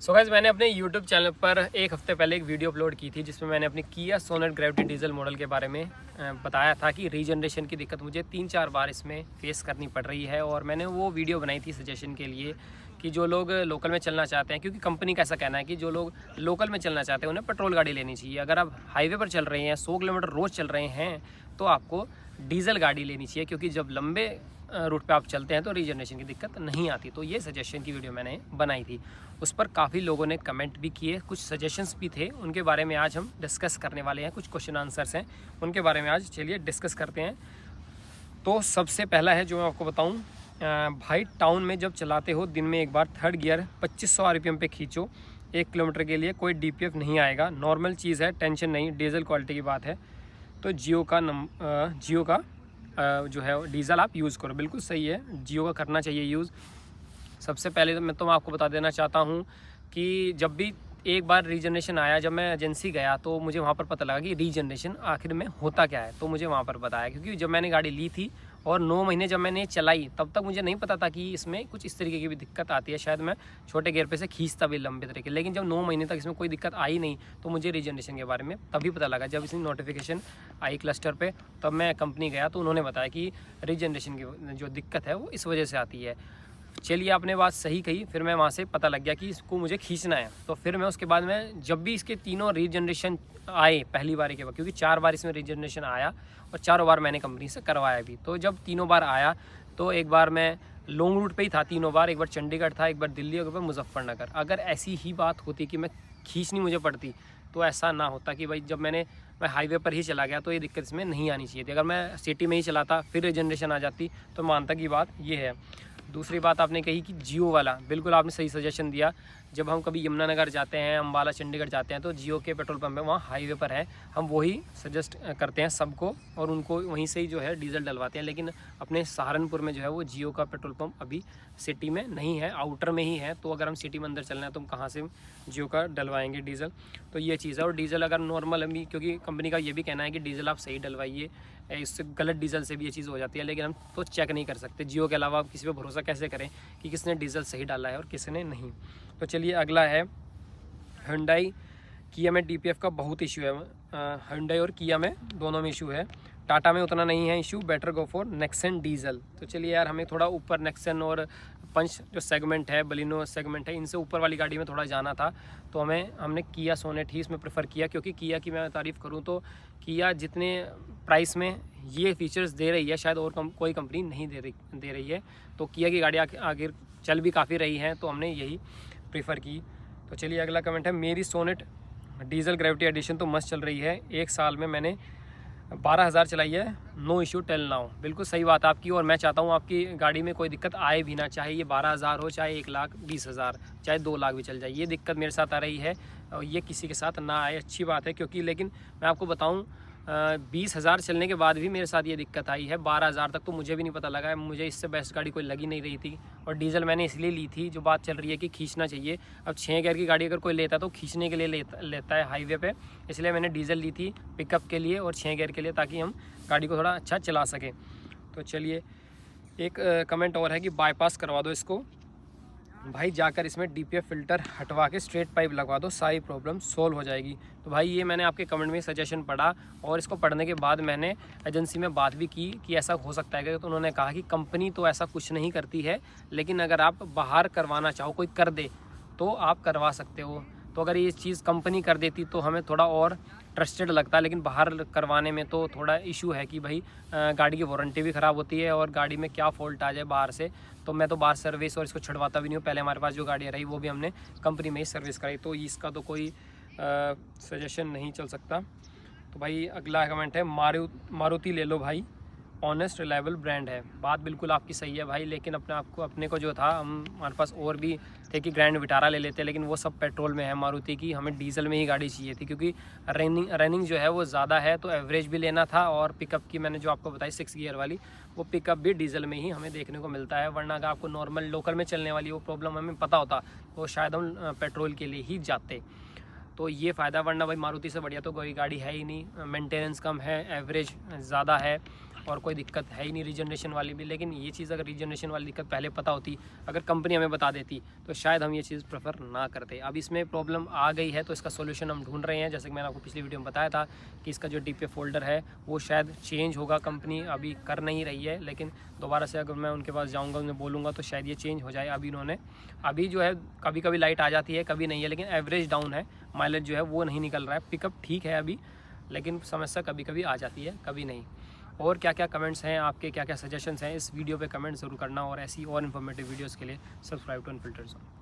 So guys मैंने अपने YouTube channel पर एक हफ्ते पहले एक वीडियो अपलोड की थी जिसमें मैंने अपनी किया सोनेट ग्रेविटी डीजल मॉडल के बारे में बताया था कि रीजनरेशन की दिक्कत मुझे 3-4 बार इसमें फेस करनी पड़ रही है। और मैंने वो वीडियो बनाई थी सजेशन के लिए कि जो लोग लोकल में चलना चाहते हैं, क्योंकि कंपनी का ऐसा कहना है कि जो लोग लोकल में चलना चाहते हैं उन्हें पेट्रोल गाड़ी लेनी चाहिए। अगर आप हाईवे पर चल रहे हैं, 100 किलोमीटर रोज़ चल रहे हैं, तो आपको डीजल गाड़ी लेनी चाहिए, क्योंकि जब लंबे रूट पे आप चलते हैं तो रीजनरेशन की दिक्कत नहीं आती। तो ये सजेशन की वीडियो मैंने बनाई थी। उस पर काफ़ी लोगों ने कमेंट भी किए, कुछ सजेशंस भी थे, उनके बारे में आज हम डिस्कस करने वाले हैं। कुछ क्वेश्चन आंसर्स हैं, उनके बारे में आज चलिए डिस्कस करते हैं। तो सबसे पहला है जो मैं आपको बताऊं, भाई टाउन में जब चलाते हो दिन में एक बार थर्ड गियर 2500 RPM पे खींचो 1 किलोमीटर के लिए, कोई DPF नहीं आएगा, नॉर्मल चीज़ है, टेंशन नहीं, डीजल क्वालिटी की बात है। तो जियो का जो है डीजल आप यूज़ करो, बिल्कुल सही है, जियो का करना चाहिए यूज़। सबसे पहले तो मैं आपको बता देना चाहता हूँ कि जब भी एक बार रीजनरेशन आया, जब मैं एजेंसी गया तो मुझे वहाँ पर पता लगा कि रीजनरेशन आखिर में होता क्या है। तो मुझे वहाँ पर बताया, क्योंकि जब मैंने गाड़ी ली थी और 9 महीने जब मैंने चलाई तब तक मुझे नहीं पता था कि इसमें कुछ इस तरीके की भी दिक्कत आती है। शायद मैं छोटे गियर पे से खींचता भी लंबे तरीके, लेकिन जब 9 महीने तक इसमें कोई दिक्कत आई नहीं तो मुझे रीजनरेशन के बारे में तभी पता लगा जब इसकी नोटिफिकेशन आई क्लस्टर पे। तब मैं कंपनी गया तो उन्होंने बताया कि रीजनरेशन की जो दिक्कत है वो इस वजह से आती है। चलिए, आपने बात सही कही। फिर मैं वहाँ से पता लग गया कि इसको मुझे खींचना है। तो फिर मैं उसके बाद में जब भी इसके तीनों रीजनरेशन आए पहली बार के बाद, क्योंकि 4 बार इसमें रीजनरेशन आया और 4 बार मैंने कंपनी से करवाया भी। तो जब तीनों बार आया तो एक बार मैं लॉन्ग रूट पे ही था तीनों बार, एक बार चंडीगढ़ था, एक बार दिल्ली और एक बार मुजफ्फरनगर। अगर ऐसी ही बात होती कि मैं खींचनी मुझे पड़ती तो ऐसा ना होता कि भाई जब मैं हाईवे पर ही चला गया तो ये दिक्कत इसमें नहीं आनी चाहिए थी। अगर मैं सिटी में ही चलाता फिर रीजनरेशन आ जाती तो मानता की बात ये है। दूसरी बात आपने कही कि जियो वाला, बिल्कुल आपने सही सजेशन दिया। जब हम कभी यमुनानगर जाते हैं, अम्बाला चंडीगढ़ जाते हैं तो जियो के पेट्रोल पंप है, वहाँ हाईवे पर है, हम वही सजेस्ट करते हैं सबको और उनको वहीं से ही जो है डीजल डलवाते हैं। लेकिन अपने सहारनपुर में जो है वो जियो का पेट्रोल पंप अभी सिटी में नहीं है, आउटर में ही है। तो अगर हम सिटी में अंदर चलना है तो हम कहाँ से जियो का डलवाएंगे डीजल। तो ये चीज़ है। और डीजल अगर नॉर्मल अभी, क्योंकि कंपनी का ये भी कहना है कि डीजल आप सही डलवाइए, इससे गलत डीजल से भी ये चीज़ हो जाती है, लेकिन हम तो चेक नहीं कर सकते। जियो के अलावा आप किसी पे भरोसा कैसे करें कि किसने डीजल सही डाला है और किसने नहीं। तो चलिए अगला है, हुंडई किया में DPF का बहुत इशू है। हुंडई और किया में दोनों में इशू है, टाटा में उतना नहीं है issue. Better go for Nexon diesel. तो चलिए यार, हमें थोड़ा ऊपर नेक्सन और पंच जो सेगमेंट है, बलिनो सेगमेंट है, इनसे ऊपर वाली गाड़ी में थोड़ा जाना था। तो हमने किया सोनेट ही इसमें प्रेफर किया, क्योंकि किया की मैं तारीफ़ करूँ तो किया जितने प्राइस में ये फीचर्स दे रही है शायद और कोई कंपनी नहीं दे रही है। तो किया की गाड़ी आगे चल भी काफ़ी रही है, तो हमने यही प्रेफर की। तो चलिए अगला कमेंट है, मेरी सोनेट डीजल ग्रेविटी एडिशन तो मस्त चल रही है, 1 साल में मैंने 12,000 चलाई है, नो इशू टेल नाउ। बिल्कुल सही बात आपकी, और मैं चाहता हूँ आपकी गाड़ी में कोई दिक्कत आए भी ना, चाहे ये 12,000 हो, चाहे 1,20,000, चाहे 2 लाख भी चल जाए। ये दिक्कत मेरे साथ आ रही है और ये किसी के साथ ना आए, अच्छी बात है। क्योंकि लेकिन मैं आपको बताऊँ, 20,000 चलने के बाद भी मेरे साथ ये दिक्कत आई है। 12,000 तक तो मुझे भी नहीं पता लगा है, मुझे इससे बेस्ट गाड़ी कोई लगी नहीं रही थी। और डीजल मैंने इसलिए ली थी, जो बात चल रही है कि खींचना चाहिए। अब 6 गियर की गाड़ी अगर कोई लेता है तो खींचने के लिए लेता है हाईवे पे, इसलिए मैंने डीजल ली थी पिकअप के लिए और 6 गियर के लिए, ताकि हम गाड़ी को थोड़ा अच्छा चला सकें। तो चलिए एक कमेंट और है कि बाईपास करवा दो इसको भाई, जाकर इसमें DPF फ़िल्टर हटवा के स्ट्रेट पाइप लगवा दो, सारी प्रॉब्लम सोल्व हो जाएगी। तो भाई ये मैंने आपके कमेंट में सजेशन पढ़ा और इसको पढ़ने के बाद मैंने एजेंसी में बात भी की कि ऐसा हो सकता है। तो उन्होंने कहा कि कंपनी तो ऐसा कुछ नहीं करती है, लेकिन अगर आप बाहर करवाना चाहो, कोई कर दे तो आप करवा सकते हो। तो अगर ये चीज़ कंपनी कर देती तो हमें थोड़ा और ट्रस्टेड लगता है, लेकिन बाहर करवाने में तो थोड़ा इशू है कि भाई गाड़ी की वारंटी भी ख़राब होती है और गाड़ी में क्या फ़ॉल्ट आ जाए बाहर से। तो मैं तो बाहर सर्विस और इसको छुड़वाता भी नहीं हूँ। पहले हमारे पास जो गाड़ियाँ रही वो भी हमने कंपनी में ही सर्विस कराई, तो इसका तो कोई सजेशन नहीं चल सकता। तो भाई अगला कमेंट है, मारुति ले लो भाई, ऑनेस्ट रिलायबल ब्रांड है। बात बिल्कुल आपकी सही है भाई, लेकिन अपने को जो था, हमारे पास और भी थे कि ग्रैंड विटारा ले लेते, लेकिन वो सब पेट्रोल में है मारुति की। हमें डीजल में ही गाड़ी चाहिए थी, क्योंकि रनिंग जो है वो ज़्यादा है, तो एवरेज भी लेना था। और पिकअप की मैंने जो आपको बताई 6 गियर वाली, वो पिकअप भी डीजल में ही हमें देखने को मिलता है। वरना अगर आपको नॉर्मल लोकल में चलने वाली वो प्रॉब्लम हमें पता होता तो शायद हम पेट्रोल के लिए ही जाते। तो ये फ़ायदा, वरना भाई मारुति से बढ़िया तो कोई गाड़ी है ही नहीं। मेंटेनेंस कम है, एवरेज ज़्यादा है, और कोई दिक्कत है ही नहीं रीजनरेशन वाली भी। लेकिन ये चीज़ अगर रीजनरेशन वाली दिक्कत पहले पता होती, अगर कंपनी हमें बता देती, तो शायद हम ये चीज़ प्रेफर ना करते। अब इसमें प्रॉब्लम आ गई है तो इसका सोल्यूशन हम ढूंढ रहे हैं। जैसे कि मैंने आपको पिछली वीडियो में बताया था कि इसका जो DPF फोल्डर है वो शायद चेंज होगा, कंपनी अभी कर नहीं रही है, लेकिन दोबारा से अगर मैं उनके पास जाऊँगा, उन्हें बोलूँगा तो शायद ये चेंज हो जाए। अभी जो है कभी कभी लाइट आ जाती है, कभी नहीं है, लेकिन एवरेज डाउन है, माइलेज जो है वो नहीं निकल रहा है। पिकअप ठीक है अभी, लेकिन समस्या कभी कभी आ जाती है, कभी नहीं। और क्या क्या कमेंट्स हैं आपके, क्या क्या सजेशंस हैं, इस वीडियो पे कमेंट ज़रूर करना। और ऐसी और इन्फॉर्मेटिव वीडियोस के लिए सब्सक्राइब टू अनफिल्टर्ड जोन।